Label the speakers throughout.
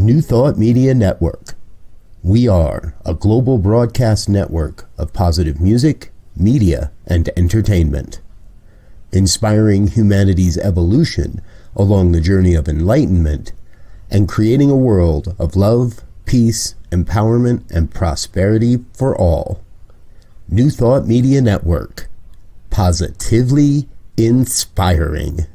Speaker 1: New Thought Media Network. We are a global broadcast network of positive music, media, and entertainment, inspiring humanity's evolution along the journey of enlightenment and creating a world of love, peace, empowerment, and prosperity for all. New Thought Media Network. Positively inspiring.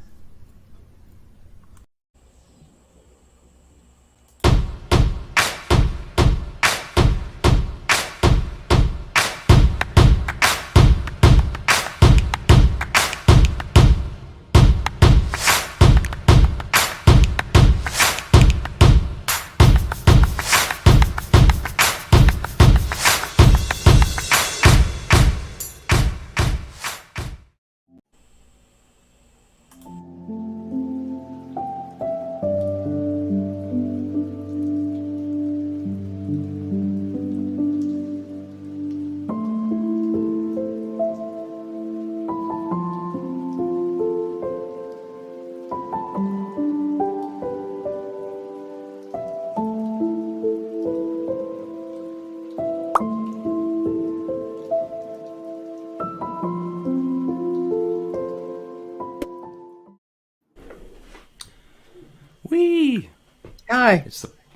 Speaker 2: Hi.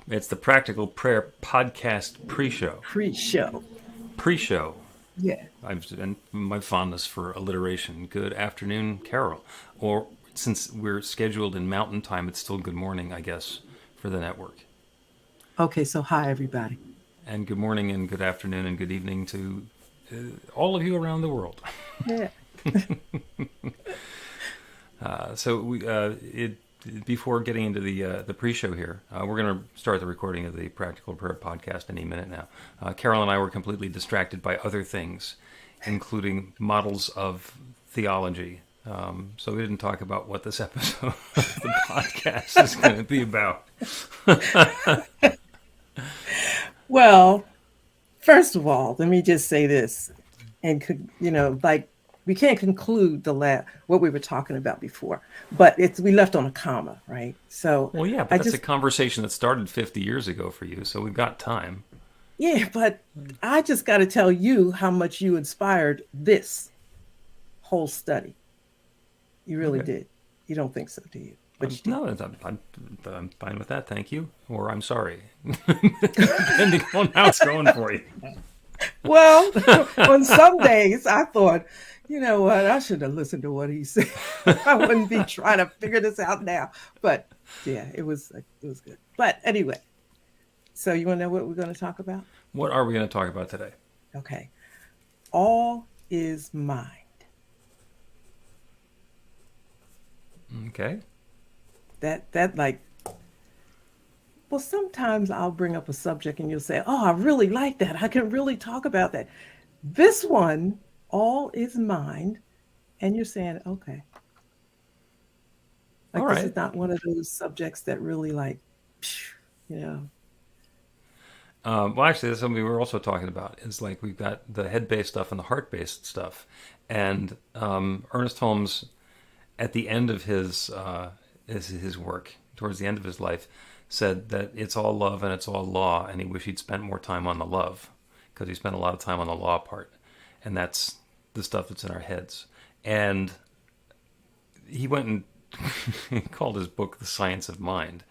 Speaker 3: It's the Practical Prayer Podcast pre-show.
Speaker 2: Pre-show. Yeah.
Speaker 3: And my fondness for alliteration. Good afternoon, Carol. Or since we're scheduled in Mountain Time, it's still good morning, I guess, for the network.
Speaker 2: Okay, so hi, everybody.
Speaker 3: And good morning and good afternoon and good evening to all of you around the world.
Speaker 2: Yeah.
Speaker 3: Before getting into the pre-show here, we're going to start the recording of the Practical Prayer Podcast any minute now. Carol and I were completely distracted by other things, including models of theology. So we didn't talk about what this episode of the podcast is going to be about.
Speaker 2: Well, first of all, let me just say this, and we can't conclude what we were talking about before, but we left on a comma, right? So
Speaker 3: well, yeah, but that's a conversation that started 50 years ago for you, so we've got time.
Speaker 2: Yeah, but I just got to tell you how much you inspired this whole study. You really did. You don't think so, do you? But
Speaker 3: no, I'm fine with that. Thank you, or I'm sorry, depending on how it's going for you.
Speaker 2: Well, on some days I thought, you know what, I should have listened to what he said. I wouldn't be trying to figure this out now. But yeah, it was good. But anyway, so you want to know what we're going to talk about?
Speaker 3: What are we going to talk about today?
Speaker 2: Okay. All is mind.
Speaker 3: Okay.
Speaker 2: Well, sometimes I'll bring up a subject and you'll say, oh, I really like that. I can really talk about that. This one, all is mind. And you're saying, okay.
Speaker 3: All right.
Speaker 2: This is not one of those subjects that really
Speaker 3: Well, actually, that's something we were also talking about. It's like we've got the head-based stuff and the heart-based stuff. And Ernest Holmes, at the end of his work, towards the end of his life, said that it's all love and it's all law, and he wished he'd spent more time on the love, because he spent a lot of time on the law part, and that's the stuff that's in our heads. And he went and called his book The Science of Mind,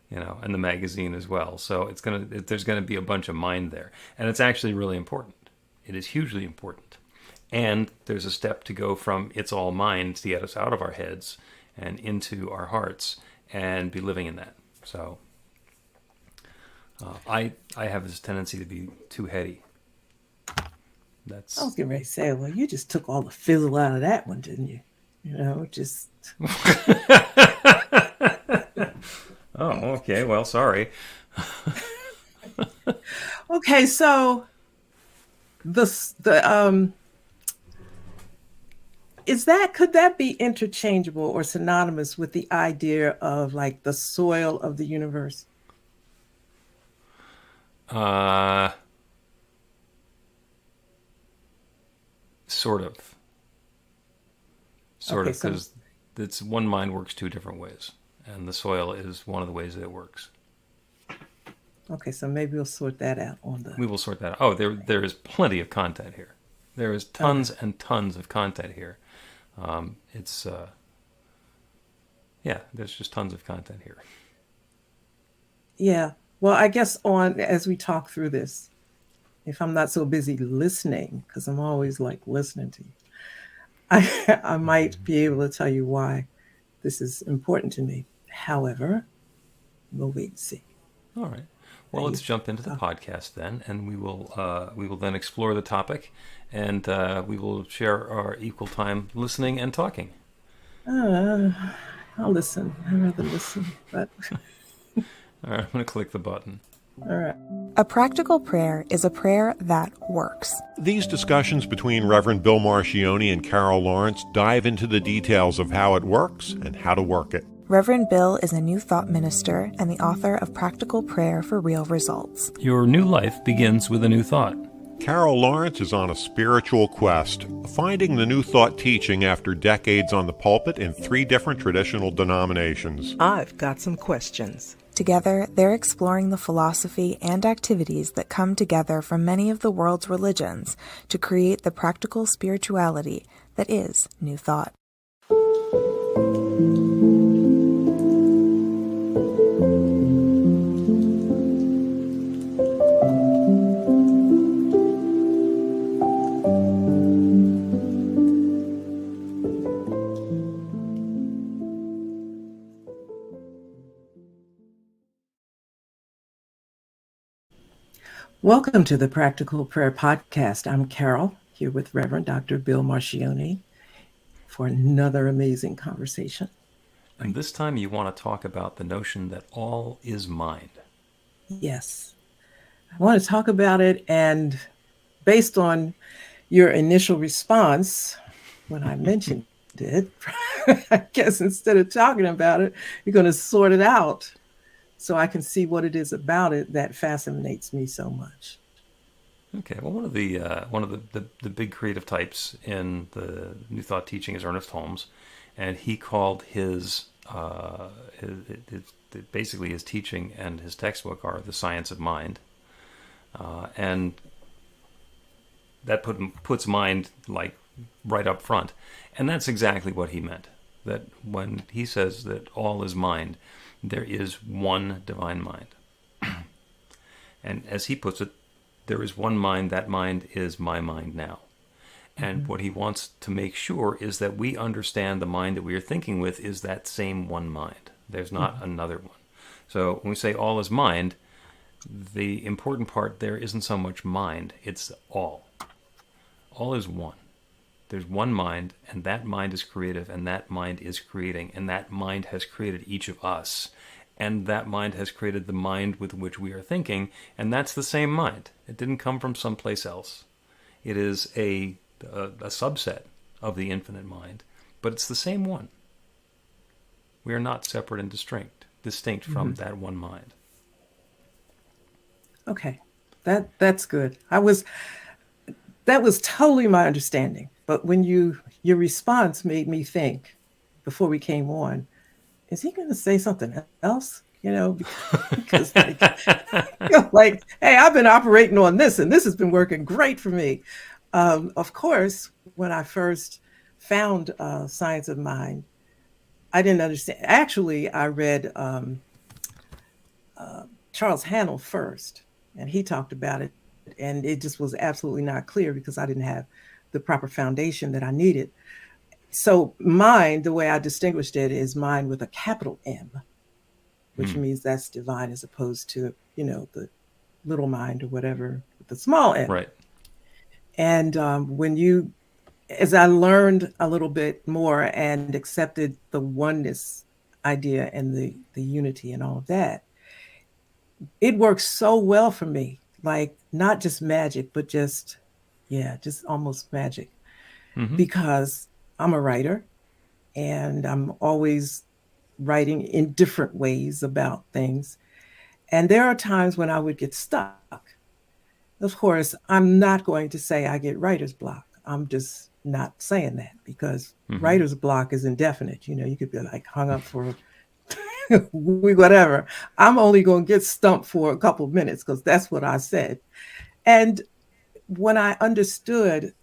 Speaker 3: and the magazine as well. So there's gonna be a bunch of mind there, and it's actually really important. It is hugely important, and there's a step to go from it's all mind to get us out of our heads and into our hearts and be living in that. So I have this tendency to be too heady.
Speaker 2: I was getting ready to say, well, you just took all the fizzle out of that one, didn't you? Just.
Speaker 3: Oh, okay. Well, sorry.
Speaker 2: Okay, so could that be interchangeable or synonymous with the idea of like the soil of the universe?
Speaker 3: Sort of, because it's one mind works two different ways, and the soil is one of the ways that it works.
Speaker 2: Okay, so maybe we'll sort that out on the.
Speaker 3: We will sort that out. Oh, there is plenty of content here. There is tons and tons of content here. It's yeah, there's just tons of content here.
Speaker 2: Yeah. Well, I guess as we talk through this, if I'm not so busy listening, because I'm always like listening to you, I might be able to tell you why this is important to me. However, we'll wait and see.
Speaker 3: All right. Well, let's jump into the podcast then, and we will then explore the topic, and we will share our equal time listening and talking.
Speaker 2: I'll listen. I'd rather listen, but.
Speaker 3: All right, I'm going to click the button.
Speaker 2: All right.
Speaker 4: A practical prayer is a prayer that works.
Speaker 5: These discussions between Reverend Bill Marchiony and Carol Lawrence dive into the details of how it works and how to work it.
Speaker 4: Reverend Bill is a New Thought minister and the author of Practical Prayer for Real Results.
Speaker 3: Your new life begins with a new thought.
Speaker 5: Carol Lawrence is on a spiritual quest, finding the New Thought teaching after decades on the pulpit in 3 different traditional denominations.
Speaker 6: I've got some questions.
Speaker 4: Together, they're exploring the philosophy and activities that come together from many of the world's religions to create the practical spirituality that is New Thought.
Speaker 2: Welcome to the Practical Prayer Podcast. I'm Carol, here with Reverend Dr. Bill Marchiony for another amazing conversation.
Speaker 3: And this time you want to talk about the notion that all is mind.
Speaker 2: Yes. I want to talk about it, and based on your initial response when I mentioned it, I guess instead of talking about it, you're going to sort it out so I can see what it is about it that fascinates me so much.
Speaker 3: Okay, well, one of the big creative types in the New Thought teaching is Ernest Holmes, and he called basically his teaching and his textbook are the science of mind, and that puts mind like right up front, and that's exactly what he meant. That when he says that all is mind, there is one divine mind. And as he puts it, there is one mind, that mind is my mind now. And what he wants to make sure is that we understand the mind that we are thinking with is that same one mind. There's not another one. So when we say all is mind, the important part there isn't so much mind, it's all. All is one. There's one mind, and that mind is creative, and that mind is creating, and that mind has created each of us. And that mind has created the mind with which we are thinking, and that's the same mind. It didn't come from someplace else. It is a subset of the infinite mind, but it's the same one. We are not separate and distinct from that one mind.
Speaker 2: Okay, that's good. That was totally my understanding. But when your response made me think before we came on, is he going to say something else? Because like, hey, I've been operating on this, and this has been working great for me. Of course, when I first found Science of Mind, I didn't understand. Actually, I read Charles Hannell first, and he talked about it, and it just was absolutely not clear because I didn't have the proper foundation that I needed. So mind, the way I distinguished it, is mind with a capital M, which means that's divine as opposed to, the little mind or whatever with the small m.
Speaker 3: Right.
Speaker 2: And as I learned a little bit more and accepted the oneness idea and the unity and all of that, it works so well for me. Like not just magic, but just almost magic. Because I'm a writer and I'm always writing in different ways about things. And there are times when I would get stuck. Of course, I'm not going to say I get writer's block. I'm just not saying that because writer's block is indefinite. You could be like hung up for whatever. I'm only going to get stumped for a couple of minutes because that's what I said. And when I understood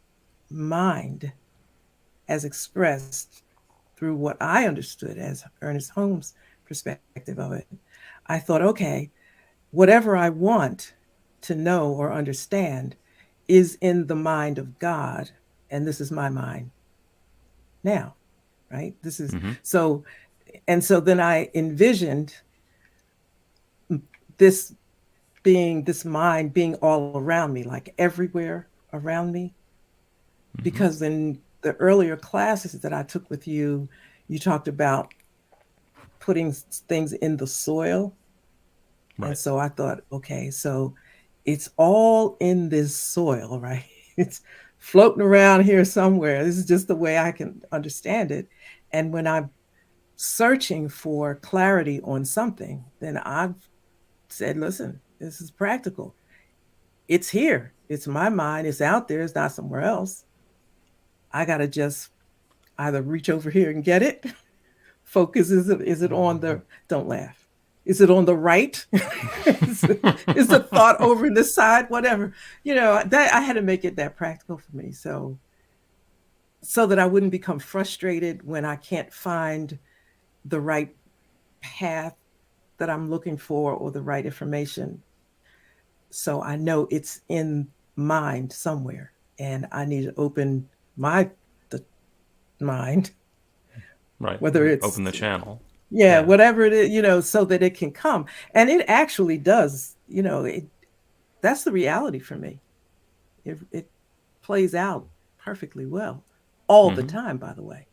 Speaker 2: mind as expressed through what I understood as Ernest Holmes' perspective of it, I thought, okay, whatever I want to know or understand is in the mind of God, and this is my mind now, right? This is
Speaker 3: Mm-hmm.
Speaker 2: so, and so then I envisioned this this mind being all around me, like everywhere around me.
Speaker 3: Mm-hmm.
Speaker 2: Because in the earlier classes that I took with you, you talked about putting things in the soil.
Speaker 3: Right.
Speaker 2: And so I thought, okay, so it's all in this soil, right? It's floating around here somewhere. This is just the way I can understand it. And when I'm searching for clarity on something, then I've said, listen, this is practical. It's here. It's my mind. It's out there. It's not somewhere else. I got to just either reach over here and get it. Focus, is it on the, don't laugh. Is it on the right? is the thought over in the side? Whatever. That I had to make it that practical for me. So that I wouldn't become frustrated when I can't find the right path that I'm looking for or the right information. So I know it's in mind somewhere, and I need to open the mind,
Speaker 3: Right.
Speaker 2: whether it's
Speaker 3: open the channel.
Speaker 2: yeah, whatever it is, so that it can come. And it actually does, that's the reality for me. It plays out perfectly well all the time, by the way.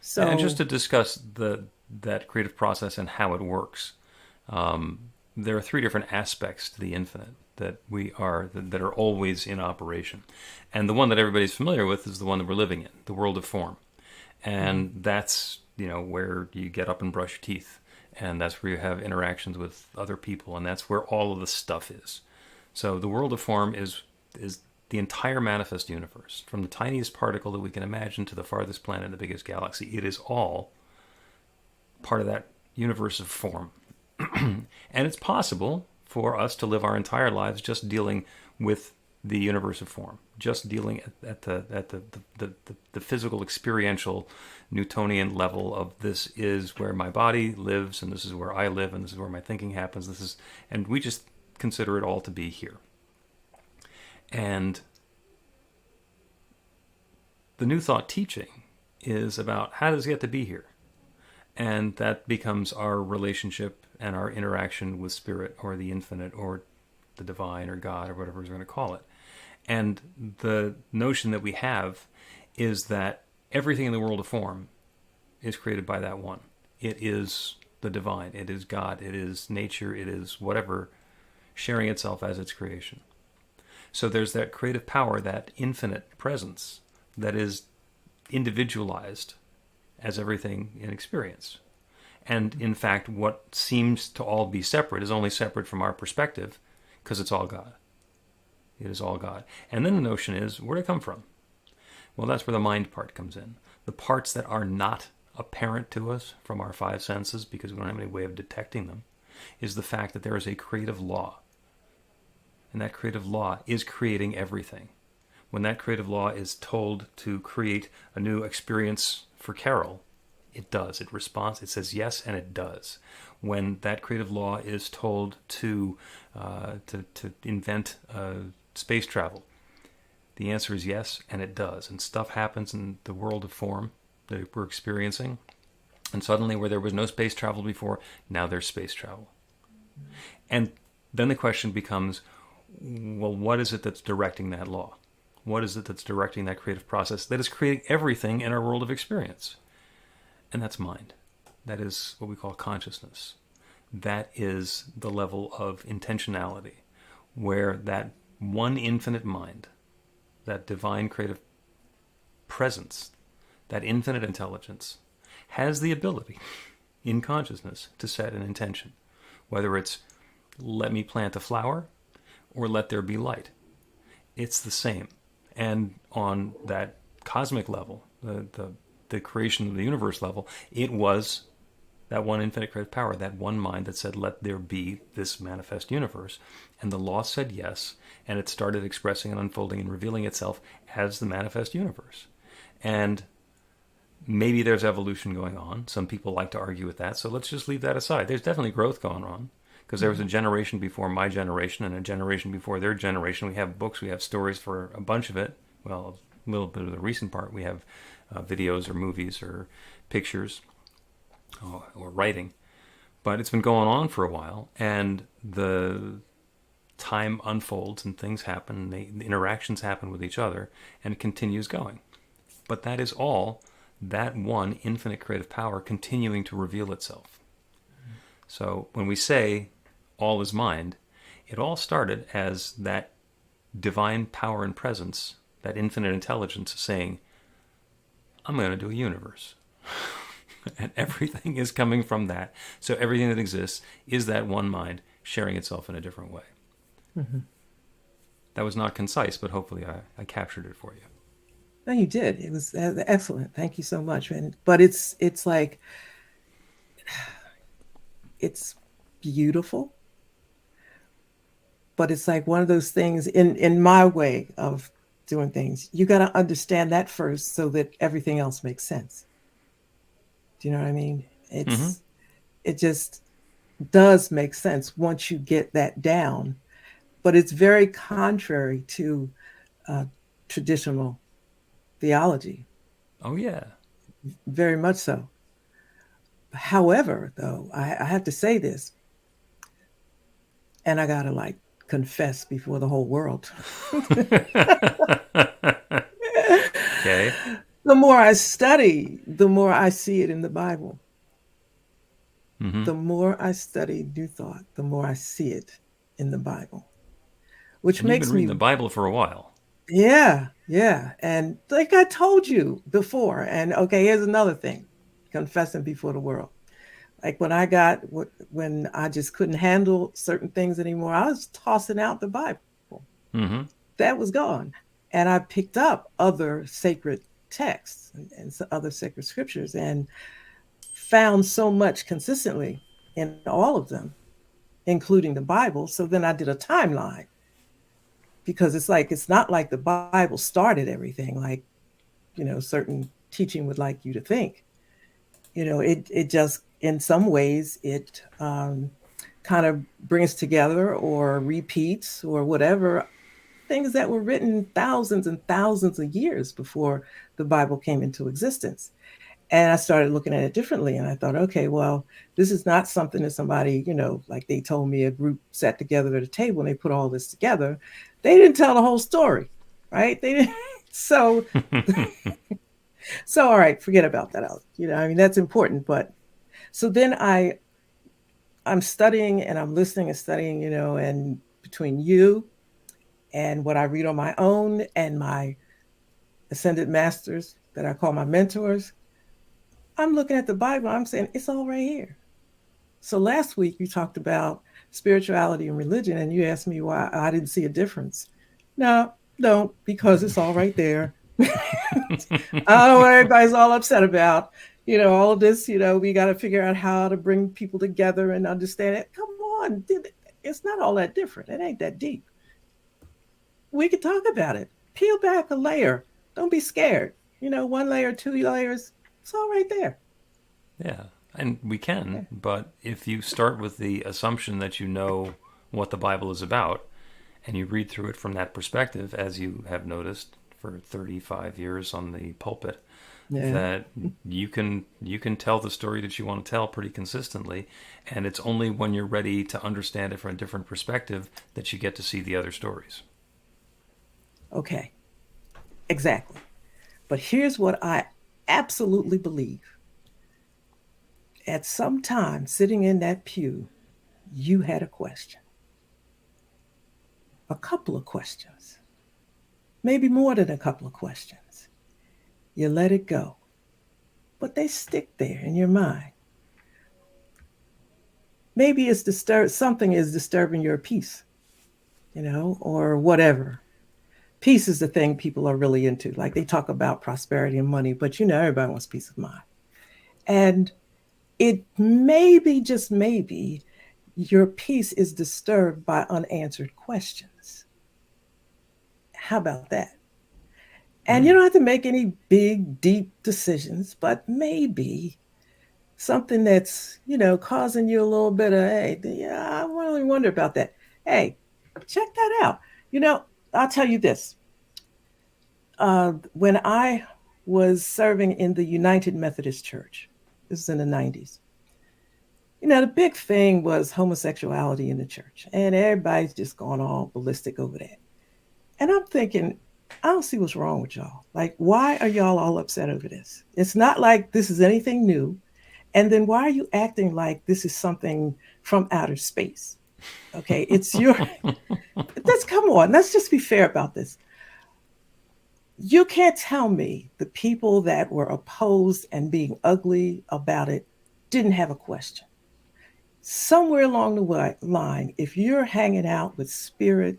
Speaker 2: So,
Speaker 3: and just to discuss that creative process and how it works, there are three different aspects to the infinite that that are always in operation. And the one that everybody's familiar with is the one that we're living in, the world of form. And that's, where you get up and brush your teeth. And that's where you have interactions with other people. And that's where all of the stuff is. So the world of form is the entire manifest universe. From the tiniest particle that we can imagine to the farthest planet in the biggest galaxy. It is all part of that universe of form. And it's possible for us to live our entire lives just dealing with the universe of form, just dealing at the physical, experiential, Newtonian level of this is where my body lives, and this is where I live, and this is where my thinking happens. And we just consider it all to be here. And the New Thought teaching is about how does it get to be here, and that becomes our relationship and our interaction with Spirit or the infinite or the divine or God or whatever we're going to call it. And the notion that we have is that everything in the world of form is created by that one. It is the divine. It is God. It is nature. It is whatever sharing itself as its creation. So there's that creative power, that infinite presence that is individualized as everything in experience. And in fact, what seems to all be separate is only separate from our perspective because it's all God. It is all God. And then the notion is, where did it come from? Well, that's where the mind part comes in. The parts that are not apparent to us from our five senses, because we don't have any way of detecting them, is the fact that there is a creative law. And that creative law is creating everything. When that creative law is told to create a new experience for Carol, it does. It responds. It says yes, and it does. When that creative law is told to invent space travel, the answer is yes, and it does. And stuff happens in the world of form that we're experiencing. And suddenly, where there was no space travel before, now there's space travel. And then the question becomes, well, what is it that's directing that law? What is it that's directing that creative process that is creating everything in our world of experience? And that's mind. That is what we call consciousness. That is the level of intentionality, where that one infinite mind, that divine creative presence, that infinite intelligence, has the ability in consciousness to set an intention, whether it's let me plant a flower or let there be light. It's the same. And on that cosmic level, the creation of the universe level, it was that one infinite creative power, that one mind that said, let there be this manifest universe. And the law said yes, and it started expressing and unfolding and revealing itself as the manifest universe. And maybe there's evolution going on. Some people like to argue with that, so let's just leave that aside. There's definitely growth going on, because there was a generation before my generation and a generation before their generation. We have books, we have stories for a bunch of it. Well, a little bit of the recent part, we have videos or movies or pictures or writing. But it's been going on for a while, and the time unfolds and things happen, the interactions happen with each other, and it continues going. But that is all that one infinite creative power continuing to reveal itself. So when we say all is mind, it all started as that divine power and presence, that infinite intelligence saying, I'm going to do a universe. And everything is coming from that. So everything that exists is that one mind sharing itself in a different way.
Speaker 2: Mm-hmm.
Speaker 3: That was not concise, but hopefully I captured it for you.
Speaker 2: No, you did. It was excellent. Thank you so much. But it's like, it's beautiful, but it's like one of those things in my way of doing things. You got to understand that first so that everything else makes sense. Do you know what I mean? It just does make sense once you get that down, but it's very contrary to traditional theology.
Speaker 3: Oh, yeah.
Speaker 2: Very much so. However, though, I have to say this, and I got to confess before the whole world.
Speaker 3: Okay.
Speaker 2: The more I study, the more I see it in the Bible.
Speaker 3: Mm-hmm.
Speaker 2: The more I study New Thought, the more I see it in the Bible. Which
Speaker 3: and
Speaker 2: makes
Speaker 3: you've been reading the Bible for a while.
Speaker 2: Yeah. And like I told you before, and okay, here's another thing, confessing before the world. Like when I just couldn't handle certain things anymore, I was tossing out the Bible.
Speaker 3: Mm-hmm.
Speaker 2: That was gone. And I picked up other sacred texts and other sacred scriptures and found so much consistently in all of them, including the Bible. So then I did a timeline, because it's not like the Bible started everything, like, certain teaching would like you to think. It just, in some ways, it kind of brings together or repeats or whatever things that were written thousands and thousands of years before the Bible came into existence. And I started looking at it differently. And I thought, okay, well, this is not something that somebody, like they told me a group sat together at a table and they put all this together. They didn't tell the whole story, right? They didn't. So, all right, forget about that. That's important. But so then I'm studying and I'm listening and studying, and between you and what I read on my own and my ascended masters that I call my mentors, I'm looking at the Bible. I'm saying it's all right here. So last week you talked about spirituality and religion, and you asked me why I didn't see a difference. No, don't, because it's all right there. I don't know what everybody's all upset about. All of this, we got to figure out how to bring people together and understand it. Come on, it's not all that different. It ain't that deep. We could talk about it. Peel back a layer. Don't be scared. 1 layer, 2 layers. It's all right there.
Speaker 3: Yeah, and we can, but if you start with the assumption that you know what the Bible is about, and you read through it from that perspective, as you have noticed for 35 years on the pulpit, that you can tell the story that you want to tell pretty consistently, and it's only when you're ready to understand it from a different perspective that you get to see the other stories.
Speaker 2: Okay, exactly. But here's what I absolutely believe. At some time, sitting in that pew, you had a question. A couple of questions. Maybe more than a couple of questions. You let it go. But they stick there in your mind. Maybe it's something is disturbing your peace, or whatever. Peace is the thing people are really into. Like they talk about prosperity and money, but everybody wants peace of mind. And it maybe, just maybe, your peace is disturbed by unanswered questions. How about that? And you don't have to make any big, deep decisions, but maybe something that's, causing you a little bit of, hey, yeah, I really wonder about that. Hey, check that out. I'll tell you this. When I was serving in the United Methodist Church, this is in the 90s, the big thing was homosexuality in the church, and everybody's just going all ballistic over that. And I'm thinking, I don't see what's wrong with y'all. Like, why are y'all all upset over this? It's not like this is anything new. And then why are you acting like this is something from outer space? Okay, it's come on, let's just be fair about this. You can't tell me the people that were opposed and being ugly about it didn't have a question. Somewhere along the line, if you're hanging out with spirit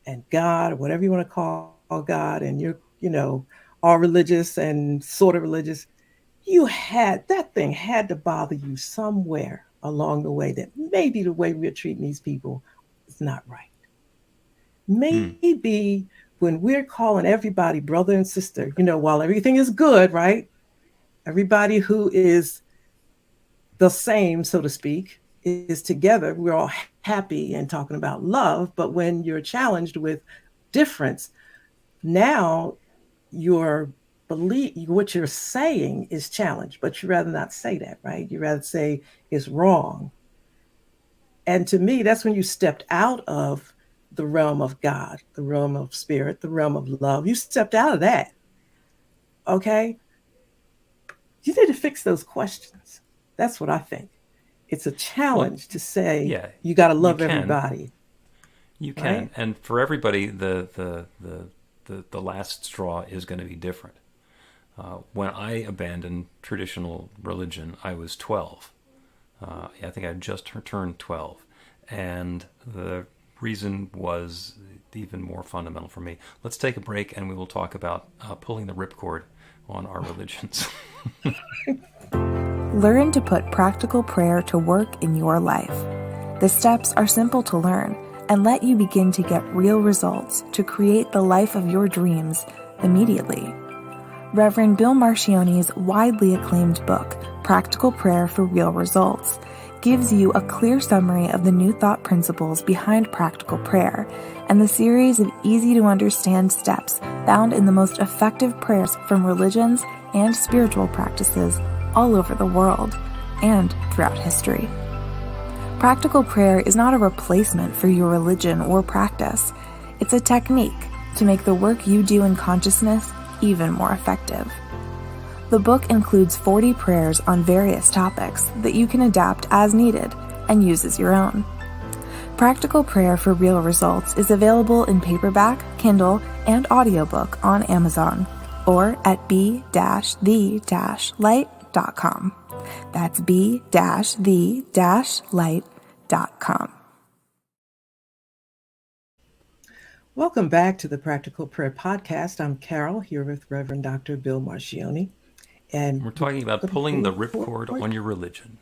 Speaker 2: and God, or whatever you want to call God, and you're, all religious and sort of religious, that thing had to bother you somewhere along the way, that maybe the way we're treating these people is not right. Maybe when we're calling everybody brother and sister, while everything is good, right? Everybody who is the same, so to speak, is together. We're all happy and talking about love. But when you're challenged with difference, now your belief, what you're saying is challenged, but you rather not say that, right? You rather say it's wrong. And to me, that's when you stepped out of the realm of God, the realm of spirit, the realm of love. You stepped out of that. Okay? You need to fix those questions. That's what I think. It's a challenge to say, you got to love everybody.
Speaker 3: You can. Right? And for everybody, the last straw is going to be different. When I abandoned traditional religion, I was 12. I think I had just turned 12. And the reason was even more fundamental for me. Let's take a break and we will talk about pulling the ripcord on our religions.
Speaker 4: Learn to put practical prayer to work in your life. The steps are simple to learn and let you begin to get real results to create the life of your dreams immediately. Reverend Bill Marchiony's widely acclaimed book, Practical Prayer for Real Results, gives you a clear summary of the New Thought principles behind practical prayer and the series of easy-to-understand steps found in the most effective prayers from religions and spiritual practices all over the world and throughout history. Practical prayer is not a replacement for your religion or practice. It's a technique to make the work you do in consciousness even more effective. The book includes 40 prayers on various topics that you can adapt as needed and use as your own. Practical Prayer for Real Results is available in paperback, Kindle, and audiobook on Amazon or at b-the-light.com. That's b-the-light.com.
Speaker 2: Welcome back to the Practical Prayer Podcast. I'm Carol, here with Reverend Dr. Bill Marchiony. And
Speaker 3: we're talking about pulling the ripcord on your religion.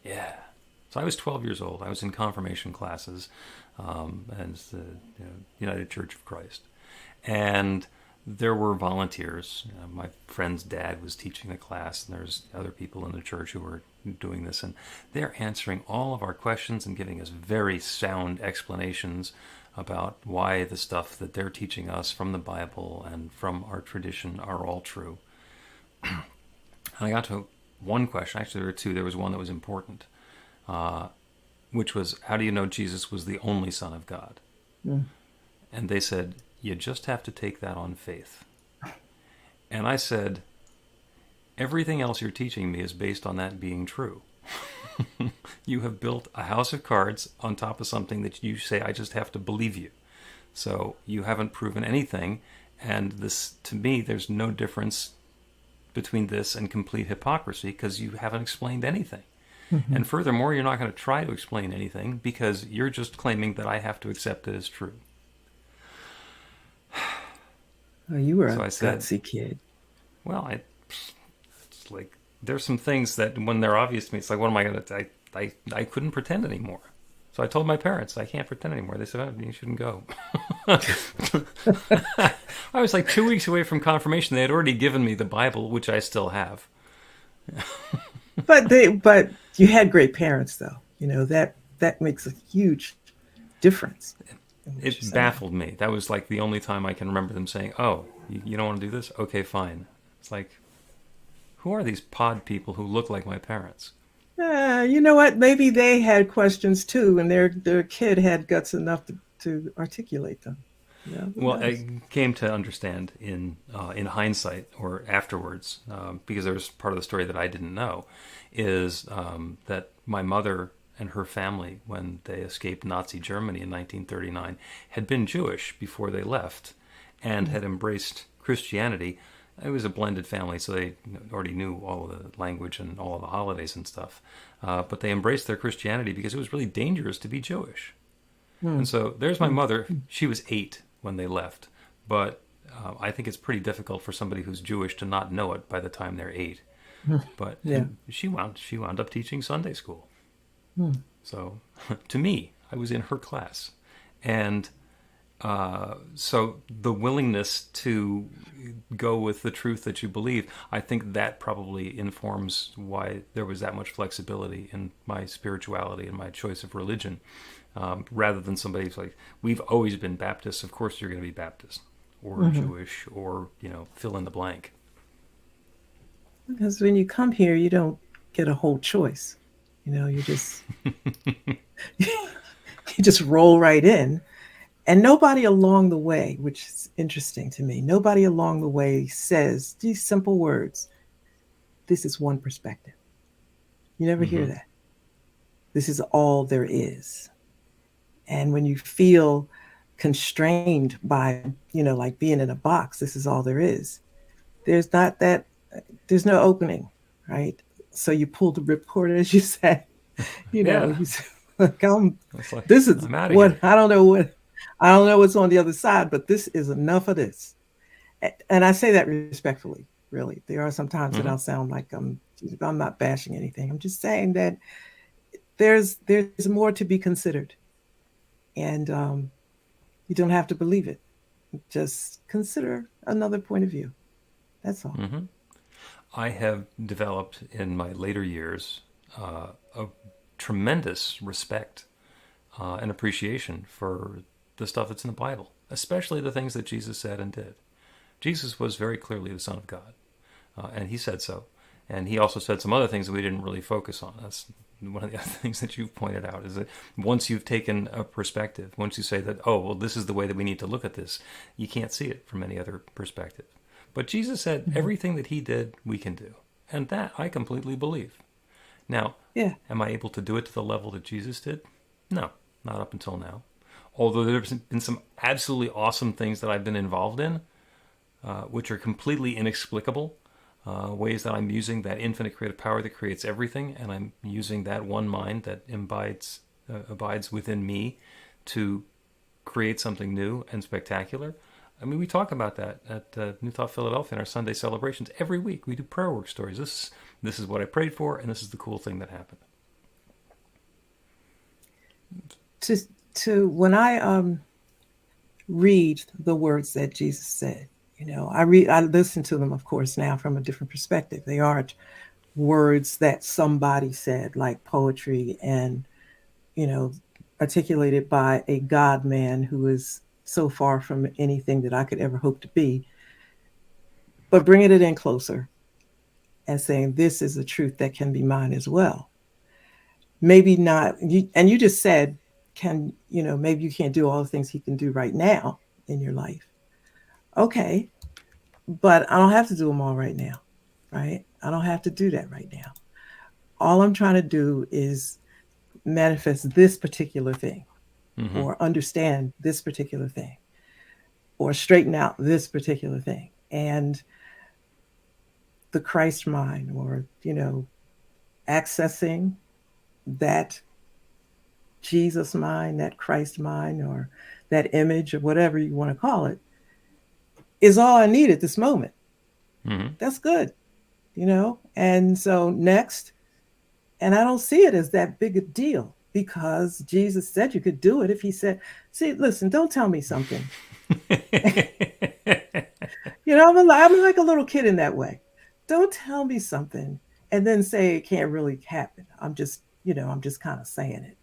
Speaker 3: Yeah. So I was 12 years old. I was in confirmation classes as the United Church of Christ. And there were volunteers. My friend's dad was teaching the class, and there's other people in the church who were doing this. And they're answering all of our questions and giving us very sound explanations about why the stuff that they're teaching us from the Bible and from our tradition are all true. And I got to one question. Actually, there were two. There was one that was important, which was, how do you know Jesus was the only Son of God? Mm. And they said, you just have to take that on faith. And I said, everything else you're teaching me is based on that being true. You have built a house of cards on top of something that you say, I just have to believe you. So you haven't proven anything. And this, to me, there's no difference between this and complete hypocrisy because you haven't explained anything. Mm-hmm. And furthermore, you're not going to try to explain anything because you're just claiming that I have to accept it as true.
Speaker 2: Oh, you were a gutsy kid.
Speaker 3: Well, it's like there's some things that when they're obvious to me, it's like, what am I going to, I couldn't pretend anymore. So I told my parents, I can't pretend anymore. They said, oh, you shouldn't go. I was like 2 weeks away from confirmation. They had already given me the Bible, which I still have.
Speaker 2: But you had great parents, though. That makes a huge difference.
Speaker 3: It baffled me. That was like the only time I can remember them saying, oh, you don't want to do this? Okay, fine. It's like, who are these pod people who look like my parents?
Speaker 2: You know what? Maybe they had questions too, and their kid had guts enough to articulate them.
Speaker 3: Well, I came to understand in hindsight or afterwards, because there was part of the story that I didn't know, is that my mother and her family, when they escaped Nazi Germany in 1939, had been Jewish before they left and had embraced Christianity. It was a blended family, so they already knew all of the language and all of the holidays and stuff. But they embraced their Christianity because it was really dangerous to be Jewish. And so there's my mother. She was 8 when they left. But I think it's pretty difficult for somebody who's Jewish to not know it by the time they're 8. But she wound up teaching Sunday school. So to me, I was in her class. And so the willingness to go with the truth that you believe, I think that probably informs why there was that much flexibility in my spirituality and my choice of religion, rather than somebody who's like, we've always been Baptists, of course you're going to be Baptist, or Jewish, or, fill in the blank.
Speaker 2: Because when you come here, you don't get a whole choice. You just you just roll right in. And nobody along the way, which is interesting to me, nobody along the way says these simple words. This is one perspective. You never hear that. This is all there is. And when you feel constrained by, like being in a box, this is all there is. There's no opening, right? So you pull the ripcord, as you say, you say, look, this is what, I don't know what's on the other side, but this is enough of this. And I say that respectfully, really. There are some times that I'll sound like I'm not bashing anything. I'm just saying that there's more to be considered. And you don't have to believe it. Just consider another point of view. That's all.
Speaker 3: I have developed in my later years a tremendous respect and appreciation for the stuff that's in the Bible, especially the things that Jesus said and did. Jesus was very clearly the Son of God, and he said so. And he also said some other things that we didn't really focus on. That's one of the other things that you've pointed out, is that once you've taken a perspective, once you say that, oh, well, this is the way that we need to look at this, you can't see it from any other perspective. But Jesus said everything that he did, we can do. And that I completely believe. Now, am I able to do it to the level that Jesus did? No, not up until now. Although there's been some absolutely awesome things that I've been involved in, which are completely inexplicable, ways that I'm using that infinite creative power that creates everything, and I'm using that one mind that abides within me to create something new and spectacular. I mean, we talk about that at New Thought Philadelphia in our Sunday celebrations. Every week we do prayer work stories. This is what I prayed for, and this is the cool thing that happened.
Speaker 2: When I read the words that Jesus said, I listen to them, of course, now from a different perspective. They aren't words that somebody said, like poetry, and articulated by a God man who is so far from anything that I could ever hope to be, but bringing it in closer and saying, this is a truth that can be mine as well. Maybe not, and you just said, maybe you can't do all the things he can do right now in your life. Okay, but I don't have to do them all right now, right? I don't have to do that right now. All I'm trying to do is manifest this particular thing, or understand this particular thing, or straighten out this particular thing. And the Christ mind, or, accessing that Jesus mind, that Christ mind, or that image, or whatever you want to call it, is all I need at this moment. That's good. And so next, and I don't see it as that big a deal because Jesus said you could do it if he said, see, listen, don't tell me something. I'm like a little kid in that way. Don't tell me something and then say it can't really happen. I'm just kind of saying it.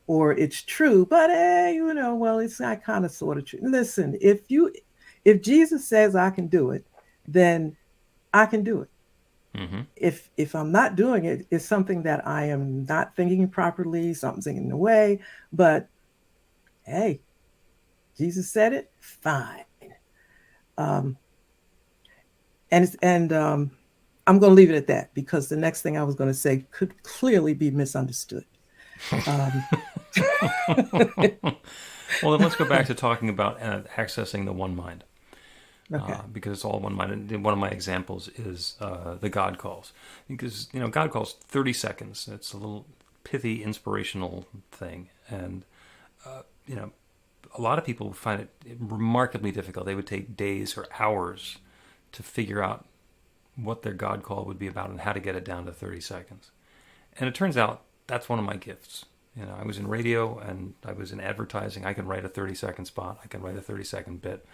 Speaker 2: Or it's true, but well, it's not kind of sort of true. Listen, if Jesus says I can do it, then I can do it.
Speaker 3: Mm-hmm.
Speaker 2: If I'm not doing it, it's something that I am not thinking properly, something's in the way. But hey, Jesus said it, fine. I'm going to leave it at that because the next thing I was going to say could clearly be misunderstood.
Speaker 3: Well, then let's go back to talking about accessing the one mind.
Speaker 2: Okay.
Speaker 3: Because it's all one mind. And one of my examples is the God calls. Because, God calls 30 seconds. It's a little pithy, inspirational thing. And, a lot of people find it remarkably difficult. They would take days or hours to figure out what their God call would be about and how to get it down to 30 seconds. And it turns out that's one of my gifts. I was in radio and I was in advertising. I can write a 30-second spot. I can write a 30-second bit.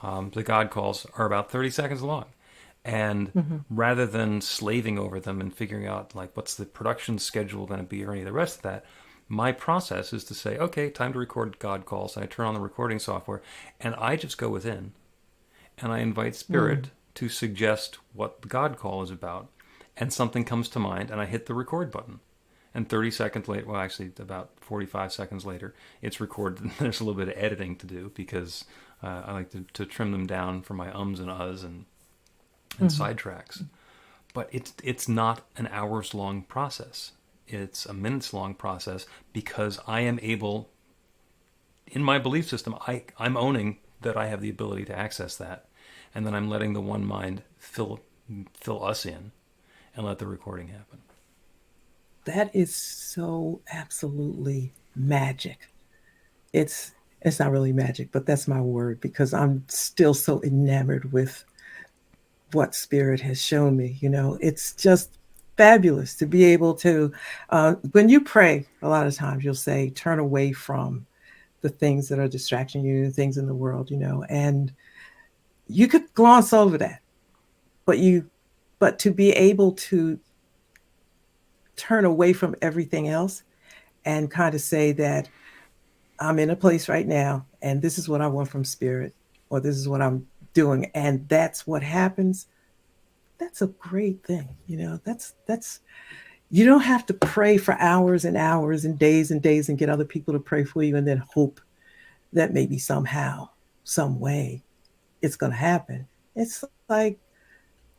Speaker 3: The God calls are about 30 seconds long. And rather than slaving over them and figuring out, like, what's the production schedule going to be or any of the rest of that, my process is to say, okay, time to record God calls. And I turn on the recording software and I just go within and I invite Spirit to suggest what the God call is about. And something comes to mind and I hit the record button. And 30 seconds later, well, actually about 45 seconds later, it's recorded. There's a little bit of editing to do because I like to trim them down for my ums and uhs and sidetracks. But it's not an hours-long process. It's a minutes-long process because I am able, in my belief system, I'm owning that I have the ability to access that. And then I'm letting the one mind fill us in and let the recording happen.
Speaker 2: That is so absolutely magic. It's not really magic, but that's my word because I'm still so enamored with what Spirit has shown me. It's just fabulous to be able to, when you pray, a lot of times you'll say, turn away from the things that are distracting you, the things in the world, and you could gloss over that, but to be able to turn away from everything else and kind of say that I'm in a place right now and this is what I want from Spirit, or this is what I'm doing, and that's what happens. That's a great thing. That's you don't have to pray for hours and hours and days and get other people to pray for you and then hope that maybe somehow, some way it's going to happen. It's like,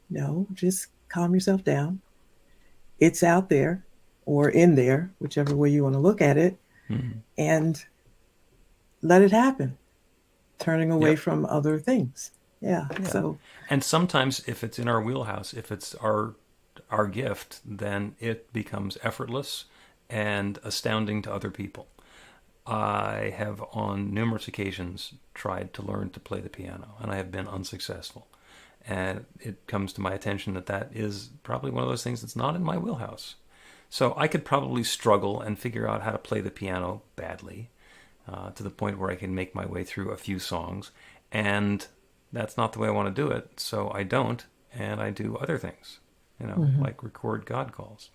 Speaker 2: no, just calm yourself down. It's out there or in there, whichever way you want to look at it, and let it happen, turning away from other things. Yeah. So,
Speaker 3: and sometimes if it's in our wheelhouse, if it's our gift, then it becomes effortless and astounding to other people. I have on numerous occasions tried to learn to play the piano, and I have been unsuccessful. And it comes to my attention that is probably one of those things that's not in my wheelhouse. So I could probably struggle and figure out how to play the piano badly to the point where I can make my way through a few songs. And that's not the way I want to do it. So I don't, and I do other things, like record God calls.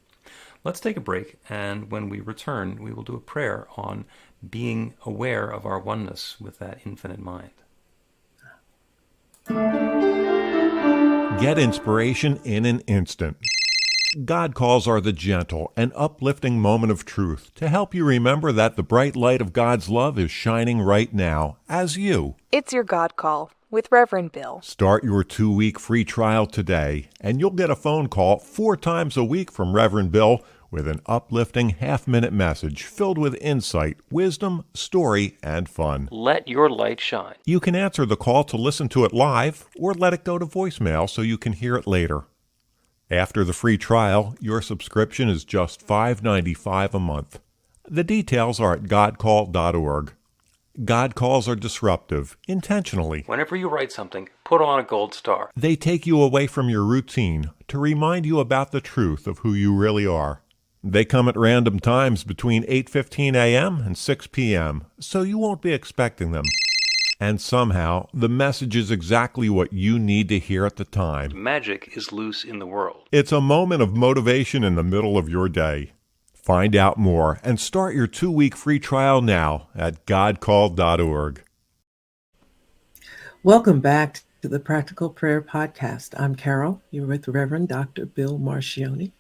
Speaker 3: Let's take a break, and when we return, we will do a prayer on being aware of our oneness with that infinite mind.
Speaker 5: Get inspiration in an instant. God calls are the gentle and uplifting moment of truth to help you remember that the bright light of God's love is shining right now as you.
Speaker 6: It's your God Call with Reverend Bill.
Speaker 5: Start your 2-week free trial today, and you'll get a phone call 4 times a week from Reverend Bill with an uplifting half-minute message filled with insight, wisdom, story, and fun.
Speaker 3: Let your light shine.
Speaker 5: You can answer the call to listen to it live or let it go to voicemail so you can hear it later. After the free trial, your subscription is just $5.95 a month. The details are at godcall.org. God calls are disruptive, intentionally.
Speaker 3: Whenever you write something, put on a gold star.
Speaker 5: They take you away from your routine to remind you about the truth of who you really are. They come at random times between 8:15 a.m. and 6 p.m., so you won't be expecting them. And somehow, the message is exactly what you need to hear at the time.
Speaker 3: Magic is loose in the world.
Speaker 5: It's a moment of motivation in the middle of your day. Find out more and start your 2-week free trial now at godcalled.org.
Speaker 2: Welcome back to the Practical Prayer Podcast. I'm Carol. You're with Reverend Dr. Bill Marchiony.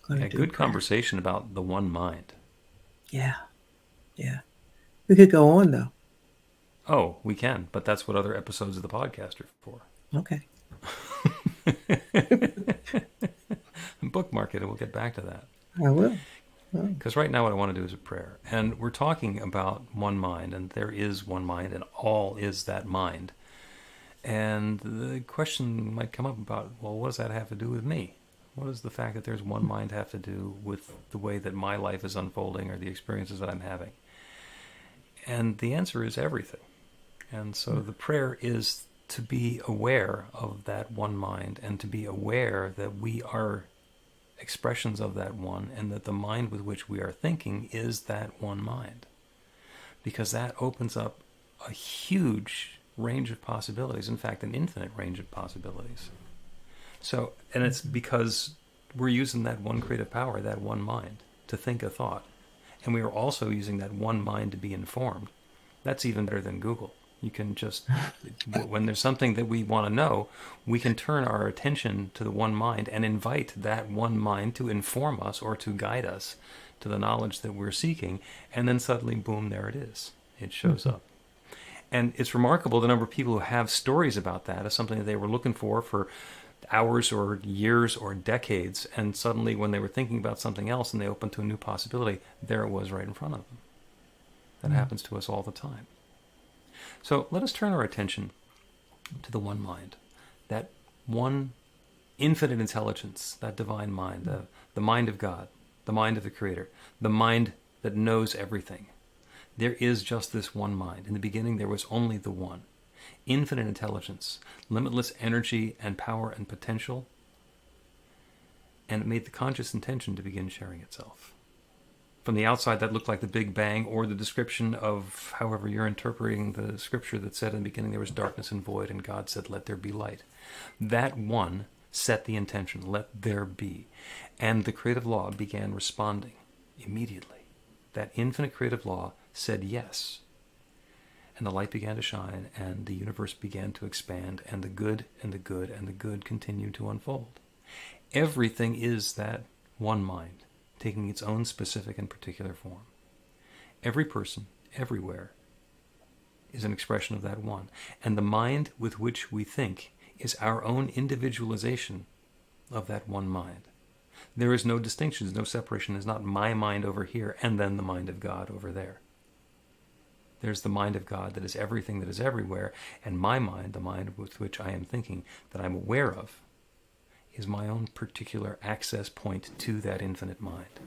Speaker 3: A good conversation about the one mind.
Speaker 2: Yeah. We could go on, though.
Speaker 3: Oh, we can, but that's what other episodes of the podcast are for.
Speaker 2: Okay.
Speaker 3: Bookmark it, and we'll get back to that.
Speaker 2: I will.
Speaker 3: Because right now what I want to do is a prayer. And we're talking about one mind, and there is one mind, and all is that mind. And the question might come up about, well, what does that have to do with me? What does the fact that there's one mind have to do with the way that my life is unfolding or the experiences that I'm having? And the answer is everything. And so the prayer is to be aware of that one mind and to be aware that we are expressions of that one, and that the mind with which we are thinking is that one mind. Because that opens up a huge range of possibilities, in fact, an infinite range of possibilities. So, and it's because we're using that one creative power, that one mind, to think a thought. And we are also using that one mind to be informed. That's even better than Google. You can just, when there's something that we want to know, we can turn our attention to the one mind and invite that one mind to inform us or to guide us to the knowledge that we're seeking. And then suddenly, boom, there it is. It shows up. And it's remarkable the number of people who have stories about that as something that they were looking for hours or years or decades. And suddenly when they were thinking about something else and they opened to a new possibility, there it was right in front of them. That happens to us all the time. So let us turn our attention to the one mind, that one infinite intelligence, that divine mind, the mind of God, the mind of the Creator, the mind that knows everything. There is just this one mind. In the beginning, there was only the one. Infinite intelligence, limitless energy and power and potential, and it made the conscious intention to begin sharing itself. From the outside, that looked like the Big Bang, or the description of however you're interpreting the scripture that said in the beginning there was darkness and void, and God said, let there be light. That one set the intention, let there be. And the creative law began responding immediately. That infinite creative law said yes. And the light began to shine, and the universe began to expand, and the good and the good and the good continued to unfold. Everything is that one mind, taking its own specific and particular form. Every person, everywhere, is an expression of that one. And the mind with which we think is our own individualization of that one mind. There is no distinction, there's no separation. There's not my mind over here and then the mind of God over there. There's the mind of God that is everything that is everywhere, and my mind, the mind with which I am thinking, that I'm aware of, is my own particular access point to that infinite mind.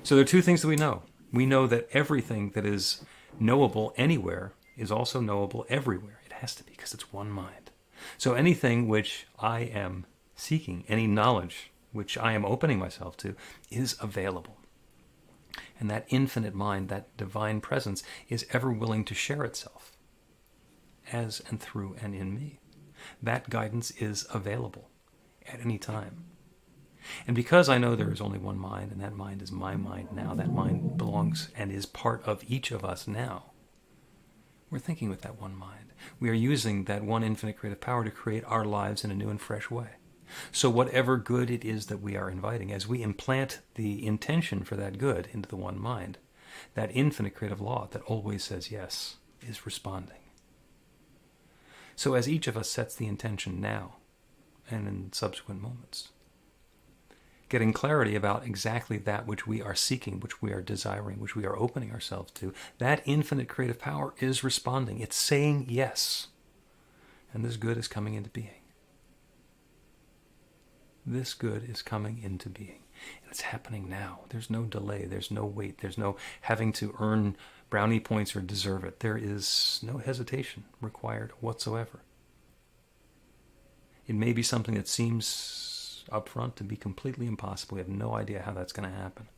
Speaker 3: So there are two things that we know. We know that everything that is knowable anywhere is also knowable everywhere. It has to be, because it's one mind. So anything which I am seeking, any knowledge which I am opening myself to, is available. And that infinite mind, that divine presence, is ever willing to share itself as and through and in me. That guidance is available at any time. And because I know there is only one mind, and that mind is my mind now, that mind belongs and is part of each of us now, we're thinking with that one mind. We are using that one infinite creative power to create our lives in a new and fresh way. So whatever good it is that we are inviting, as we implant the intention for that good into the one mind, that infinite creative law that always says yes is responding. So as each of us sets the intention now, and in subsequent moments, getting clarity about exactly that which we are seeking, which we are desiring, which we are opening ourselves to, that infinite creative power is responding. It's saying yes. And this good is coming into being. This good is coming into being. And it's happening now. There's no delay. There's no wait. There's no having to earn brownie points or deserve it. There is no hesitation required whatsoever. It may be something that seems up front to be completely impossible. We have no idea how that's going to happen.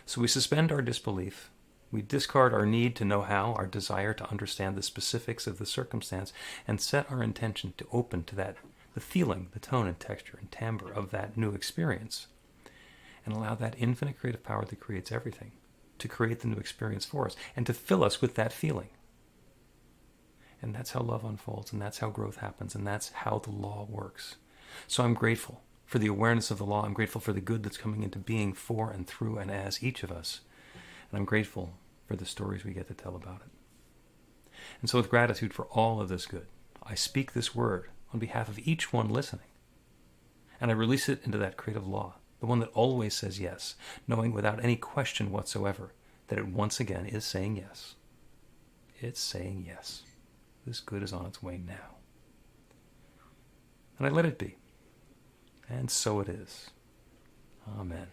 Speaker 3: So we suspend our disbelief. We discard our need to know how, our desire to understand the specifics of the circumstance, and set our intention to open to that, the feeling, the tone and texture and timbre of that new experience, and allow that infinite creative power that creates everything to create the new experience for us and to fill us with that feeling. And that's how love unfolds, and that's how growth happens, and that's how the law works. So I'm grateful for the awareness of the law. I'm grateful for the good that's coming into being for and through and as each of us. And I'm grateful for the stories we get to tell about it. And so with gratitude for all of this good, I speak this word on behalf of each one listening. And I release it into that creative law, the one that always says yes, knowing without any question whatsoever that it once again is saying yes. It's saying yes. This good is on its way now. And I let it be. And so it is. Amen.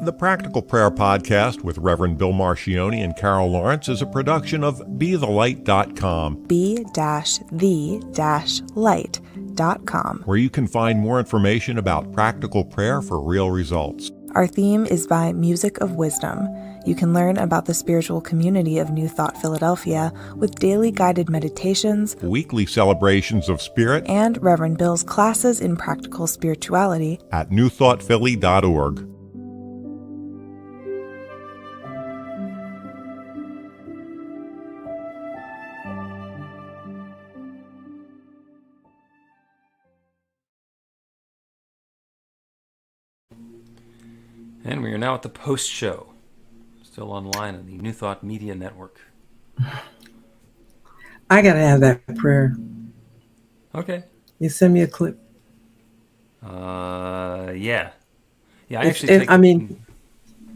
Speaker 5: The Practical Prayer Podcast with Reverend Bill Marchiony and Carol Lawrence is a production of BeTheLight.com.
Speaker 4: be-the-light.com.
Speaker 5: Where you can find more information about practical prayer for real results.
Speaker 4: Our theme is by Music of Wisdom. You can learn about the spiritual community of New Thought Philadelphia with daily guided meditations,
Speaker 5: Weekly celebrations of spirit,
Speaker 4: and Reverend Bill's classes in practical spirituality
Speaker 5: at newthoughtphilly.org.
Speaker 3: And we are now at the post-show, still online on the New Thought Media Network.
Speaker 2: I got to have that prayer.
Speaker 3: Okay.
Speaker 2: You send me a clip.
Speaker 3: Yeah. Yeah,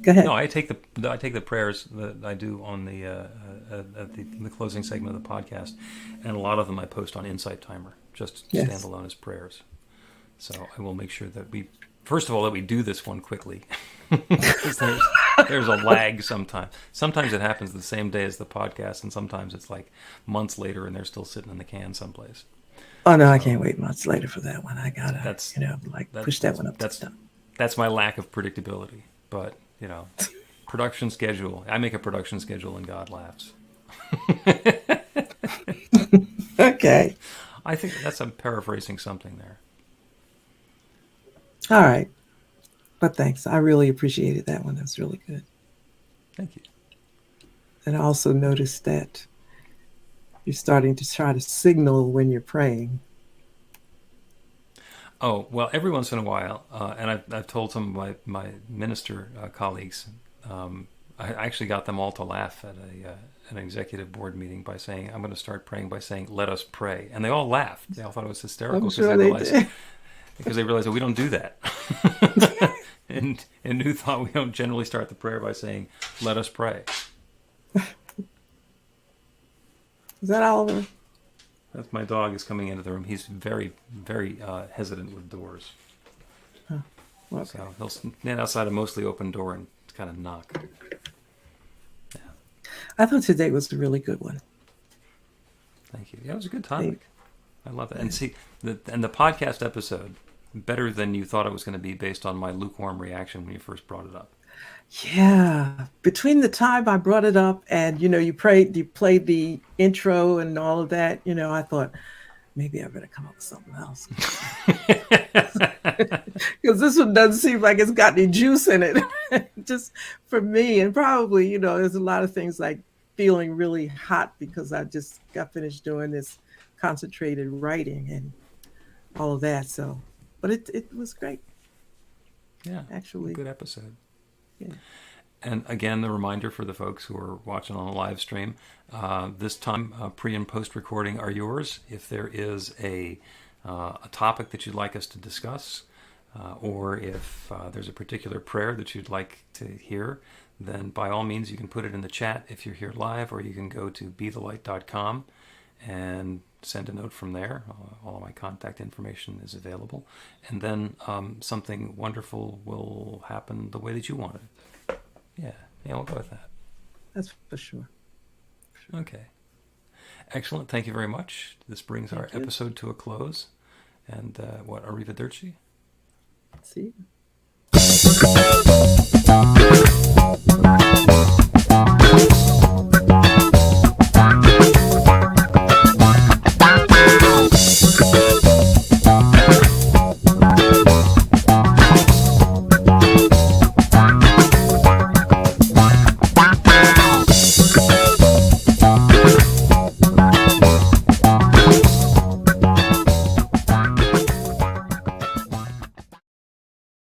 Speaker 2: Go ahead.
Speaker 3: No, I take the prayers that I do on the closing segment of the podcast, and a lot of them I post on Insight Timer, just standalone as prayers. So I will make sure that first of all, that we do this one quickly. there's a lag sometimes. Sometimes it happens the same day as the podcast, and sometimes it's like months later and they're still sitting in the can someplace.
Speaker 2: Oh, no, I can't wait months later for that one. I got to, push that one up.
Speaker 3: That's my lack of predictability. But, production schedule. I make a production schedule and God laughs.
Speaker 2: Okay.
Speaker 3: I think I'm paraphrasing something there.
Speaker 2: All right. But thanks. I really appreciated that one. That's really good.
Speaker 3: Thank you.
Speaker 2: And I also noticed that you're starting to try to signal when you're praying.
Speaker 3: Oh, well, every once in a while, and I've told some of my minister colleagues, I actually got them all to laugh at an executive board meeting by saying, I'm going to start praying by saying, let us pray. And they all laughed. They all thought it was hysterical because they realized that we don't do that. In New Thought, we don't generally start the prayer by saying, let us pray.
Speaker 2: Is that Oliver?
Speaker 3: That's my dog is coming into the room. He's very, very hesitant with doors.
Speaker 2: Oh, okay.
Speaker 3: So he'll stand outside a mostly open door and kind of knock. Yeah.
Speaker 2: I thought today was a really good one.
Speaker 3: Thank you. Yeah, it was a good topic. I love it. And see, the podcast episode, better than you thought it was going to be based on my lukewarm reaction when you first brought it up.
Speaker 2: Yeah. Between the time I brought it up and, you played the intro and all of that, I thought, maybe I better come up with something else. Because this one doesn't seem like it's got any juice in it. Just for me. And probably, there's a lot of things like feeling really hot because I just got finished doing this concentrated writing and all of that. So, but it was great.
Speaker 3: Yeah,
Speaker 2: actually,
Speaker 3: good episode.
Speaker 2: Yeah.
Speaker 3: And again, the reminder for the folks who are watching on the live stream, this time pre and post recording are yours. If there is a topic that you'd like us to discuss, or if there's a particular prayer that you'd like to hear, then by all means you can put it in the chat if you're here live, or you can go to BeTheLight.com and send a note from there. All of my contact information is available. And then something wonderful will happen the way that you want it. Yeah, we'll go with that.
Speaker 2: That's for sure.
Speaker 3: Okay. Excellent. Thank you very much. This brings our episode to a close. And arrivederci?
Speaker 2: See you.